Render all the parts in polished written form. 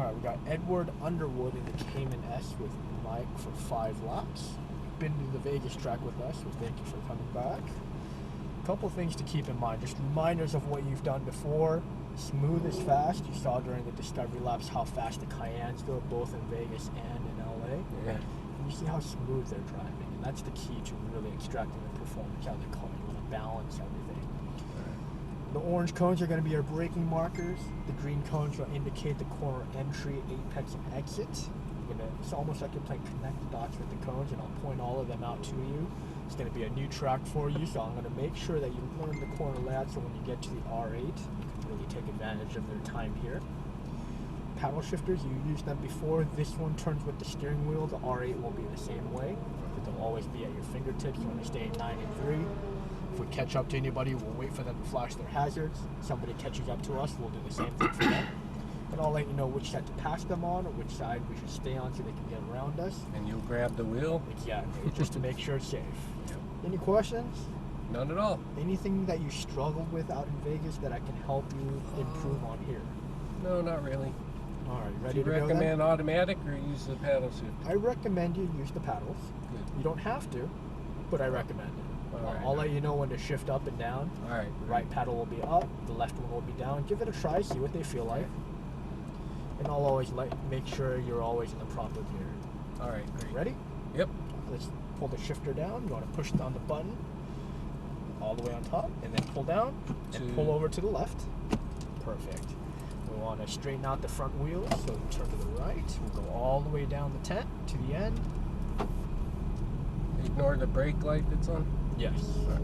Alright, we got Edward Underwood in the Cayman S with Mike for 5 laps. Been to the Vegas track with us, so thank you for coming back. A couple things to keep in mind, just reminders of what you've done before. Smooth is fast. You saw during the discovery laps how fast the Cayennes go, both in Vegas and in LA. Yeah. And you see how smooth they're driving, and that's the key to really extracting the performance out of the car. You want to balance everything. The orange cones are going to be our braking markers. The green cones will indicate the corner entry, apex, and exit. It's almost like you're playing connect the dots with the cones, and I'll point all of them out to you. It's going to be a new track for you, so I'm going to make sure that you learn the corner layout so when you get to the R8, you can really take advantage of their time here. Paddle shifters, you used them before. This one turns with the steering wheel. The R8 will be the same way, but they'll always be at your fingertips. You want to stay 9 and 3. If we catch up to anybody, we'll wait for them to flash their hazards. Somebody catches up to us, we'll do the same thing for them. And I'll let you know which side to pass them on or which side we should stay on so they can get around us. And you'll grab the wheel? Exactly, just to make sure it's safe. Yep. Any questions? None at all. Anything that you struggled with out in Vegas that I can help you improve on here? No, not really. All right, ready Do you to go then? recommend automatic or use the paddle shift? I recommend you use the paddles. Good. You don't have to, but I recommend it. All right. I'll let you know when to shift up and down. All right. The right paddle will be up, the left one will be down. Give it a try, see what they feel like. And I'll always make sure you're always in the proper gear. All right, great. Ready? Yep. Let's pull the shifter down. You want to push down the button all the way on top, and then pull down and pull over to the left. Perfect. We want to straighten out the front wheels, so we turn to the right. We'll go all the way down the tent to the end. Ignore the brake light that's on? Yes. All right.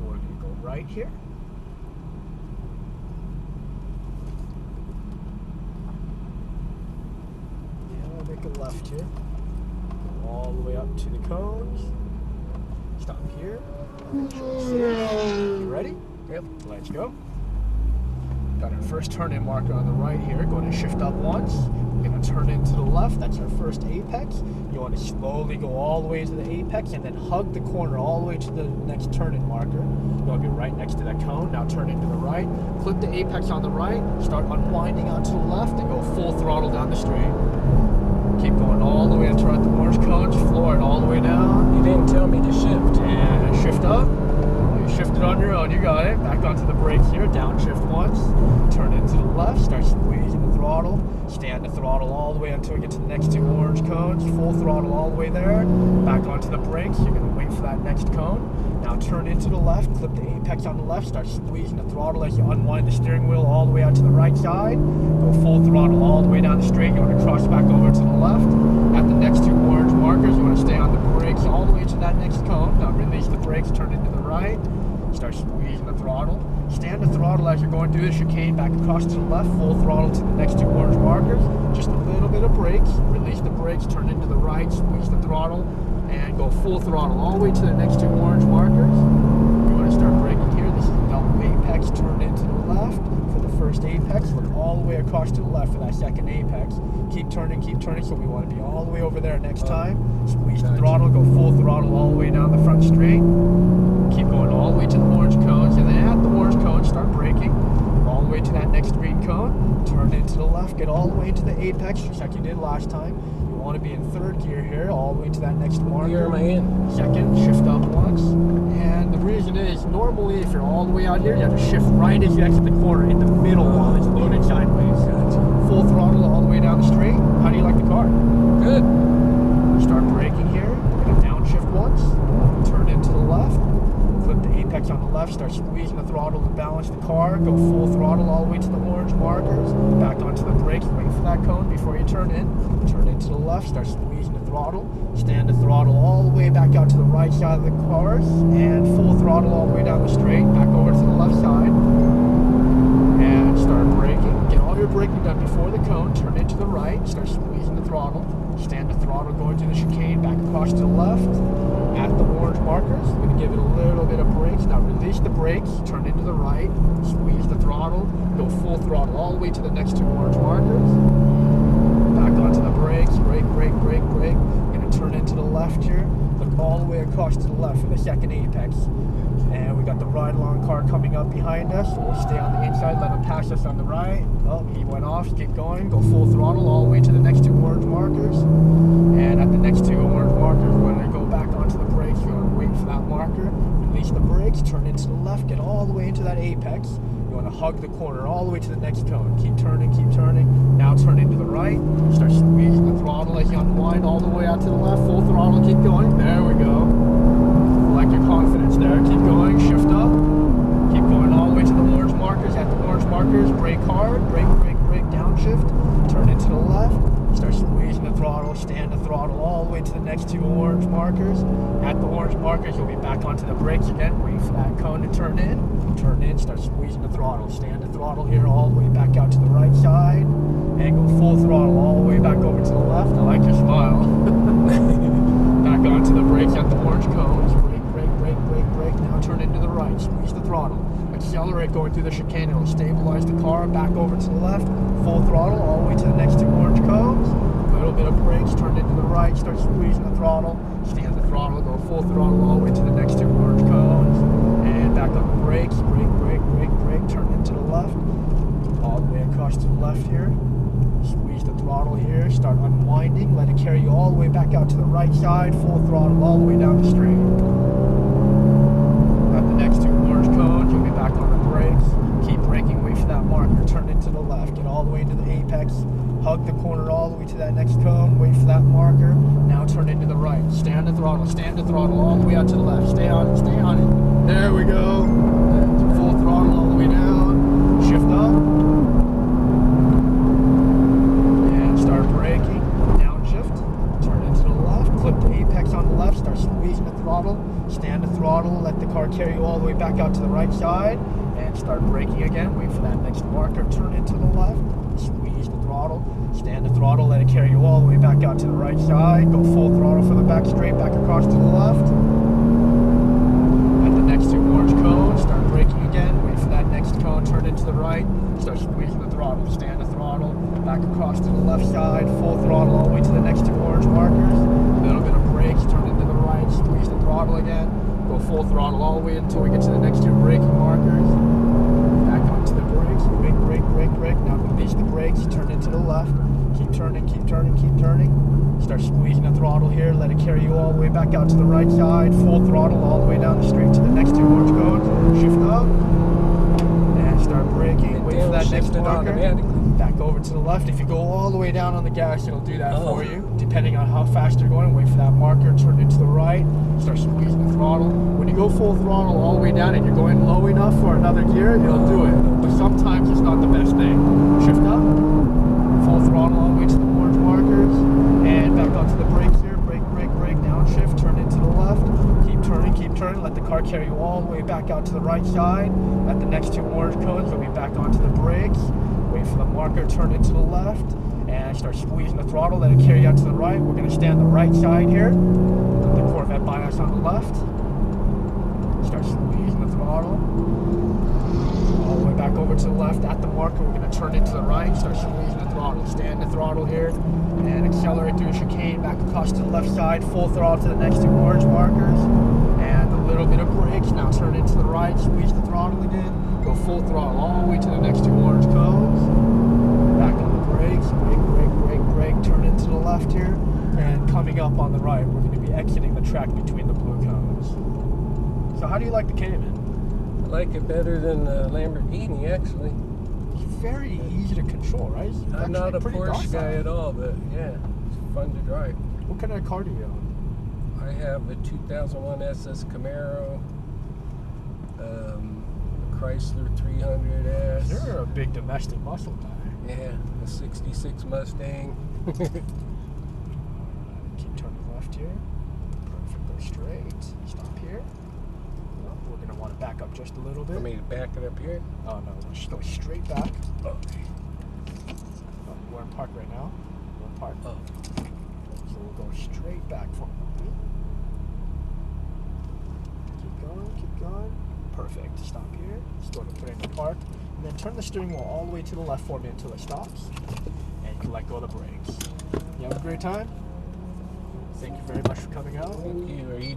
We're going to go right here. And we'll make a left here. Go all the way up to the cones. Stop here. Make sure it's safe. You ready? Yep. Let's go. Got our first turn-in marker on the right here. Going to shift up once. We're going to turn into the left. That's our first apex. You want to slowly go all the way to the apex and then hug the corner all the way to the next turn-in marker. You want to be right next to that cone. Now turn into the right. Clip the apex on the right. Start unwinding onto the left and go full throttle down the straight. Keep going all the way until at the orange cones. Floor it all the way down. You didn't tell me to shift. And shift up. You shifted on your own, you got it. Back onto the brakes here, downshift once. Turn into the left, start squeezing the throttle. Stay on the throttle all the way until we get to the next 2 orange cones. Full throttle all the way there. Back onto the brakes, you're gonna wait for that next cone. Now turn into the left, clip the apex on the left, start squeezing the throttle as you unwind the steering wheel all the way out to the right side. Go full throttle all the way down the straight. You wanna cross back over to the left. At the next 2 orange markers, you wanna stay on the brakes all the way to that next cone. Now release the brakes, turn into the right. Start squeezing the throttle. Stay on the throttle as you're going through the chicane, back across to the left, full throttle to the next 2 orange markers. Just a little bit of brakes. Release the brakes, turn into the right, squeeze the throttle, and go full throttle all the way to the next 2 orange markers. You want to start braking here. This is a double apex, turn into the left for the first apex. Look all the way across to the left for that second apex. Keep turning, so we want to be all the way over there next time. Squeeze the throttle, go full throttle all the way down the front straight. Keep going all the way to the orange cones, and then at the orange cones, start braking. All the way to that next green cone. Turn into the left, get all the way to the apex, just like you did last time. You want to be in 3rd gear here, all the way to that next marker. Gear am I in? 2nd, shift up once. And the reason is, normally if you're all the way out here, you have to shift right as you exit the corner in the middle while it's loaded sideways. Full throttle all the way down the straight. How do you like the car? Good. Start braking here. We're going to downshift once. Turn into the left. Flip the apex on the left, start squeezing the throttle to balance the car. Go full throttle all the way to the orange markers. Back onto the brakes, wait for that cone before you turn in. Turn into the left, start squeezing the throttle. Stand the throttle all the way back out to the right side of the cars. And full throttle all the way down the straight, back over to the left side. And start braking. Get all your braking done before the cone. Turn into the right, start squeezing the throttle. Stand the throttle going to the chicane, back across to the left. At the orange markers, we're going to give it a little bit of brakes. Now release the brakes, turn into the right, squeeze the throttle, go full throttle all the way to the next 2 orange markers. Back onto the brakes, brake. We're going to turn into the left here. Look all the way across to the left for the second apex. And we got the ride-along car coming up behind us. So we'll stay on the inside, let him pass us on the right. Oh, he went off. Keep going. Go full throttle all the way to the next two orange markers. And at the next two orange markers, we're going to go back onto the brakes. We're going to wait for that marker. Release the brakes. Turn into the left. Get all the way into that apex. You want to hug the corner all the way to the next cone. Keep turning, keep turning. Now turn into the right. Start squeezing the throttle as you unwind all the way out to the left. Full throttle. Keep going. There we go. Like your confidence there. Keep going, shift up. Keep going all the way to the orange markers. At the orange markers, brake hard, brake, downshift. Turn into the left. Start squeezing the throttle, stand the throttle all the way to the next two orange markers. At the orange markers, you'll be back onto the brakes again. Wait for that cone to turn in. Turn in, start squeezing the throttle. Stand the throttle here all the way back out to the right side. And go full throttle all the way back over to the left. I like your smile. Back onto the brakes at the orange cones. Brake. Now turn into the right. Squeeze the throttle. Accelerate going through the chicane. It'll stabilize the car. Back over to the left. Full throttle all the way to the next two orange cones. A little bit of brakes. Turn into the right. Start squeezing the throttle. Stand the throttle. Go full throttle all the way to the next two orange cones. And back on the brakes. Brake. Turn into the left. All the way across to the left here. Squeeze the throttle here. Start unwinding. Let it carry you all the way back out to the right side. Full throttle all the way down the straight. At the next two orange cones, you'll be back on the brakes. Keep braking, wait for that marker. Turn into the left. Get all the way into the apex. Hug the corner all the way to that next cone. Wait for that marker. Now turn into the right. Stand the throttle all the way out to the left. Stay on it. There we go. Full throttle all the way down. Shift up. And start braking. Downshift. Turn into the left. Clip the apex on the left. Start squeezing the throttle. Stand the throttle. Let the car carry you all the way back out to the right side. And start braking again. Wait for that next marker. Turn into the left. Squeeze the throttle. Stand the throttle. Let it carry you all the way back out to the right side. Go full throttle for the back straight. Back across to the left. At the next two orange cones, start braking again. Wait for that next cone. Turn into the right. Start squeezing the throttle. Stand the throttle. Back across to the left side. Full throttle all the way to the next two orange markers. A little bit of brakes. Turn into the right. Squeeze the throttle again. Go full throttle all the way until we get to the next two braking markers. Back onto the brakes. Brake. Now release the brakes. Turn into the left. Keep turning. Start squeezing the throttle here. Let it carry you all the way back out to the right side. Full throttle all the way down the street to the next two orange cones. Shift up. And start braking. Wait for that next marker. Back over to the left. If you go all the way down on the gas, it'll do that for you. Depending on how fast you're going, wait for that marker, turn into the right, start squeezing the throttle. When you go full throttle all the way down and you're going low enough for another gear, it'll do it. But sometimes it's not the best thing. Shift up, full throttle all the way to the orange markers, and back onto the brakes here. Brake, downshift, turn into the left. Keep turning, let the car carry you all the way back out to the right side. At the next two orange cones, you'll be back onto the brakes. Wait for the marker, turn into the left, and start squeezing the throttle, let it carry you out to the right. We're going to stay on the right side here. The Corvette by us on the left. Start squeezing the throttle. All the way back over to the left. At the marker, we're going to turn into the right, start squeezing the throttle. Stand the throttle here, and accelerate through a chicane, back across to the left side, full throttle to the next two orange markers. And a little bit of brakes. Now turn into the right, squeeze the throttle again. Go full throttle all the way to the next two orange cones. Back on the brakes, brake, turn into the left here. And coming up on the right, we're going to be exiting the track between the blue cones. So how do you like the Cayman? I like it better than the Lamborghini, actually. It's very easy to control, right? I'm not a Porsche guy at all, but yeah, it's fun to drive. What kind of car do you own? I have a 2001 SS Camaro, Chrysler 300S. You're a big domestic muscle guy. Yeah, a 66 Mustang. Keep turning left here. Perfect, go straight. Stop here. Oh, we're going to want to back up just a little bit. Want me to back it up here? Oh no, just go straight back. Okay. Oh, we're in park right now. We're in park. Oh. So we'll go straight back for me. Keep going. Perfect. Stop here. Just go to put it in the park. And then turn the steering wheel all the way to the left for me until it stops. And you can let go of the brakes. You have a great time? Thank you very much for coming out. Thank you. Are you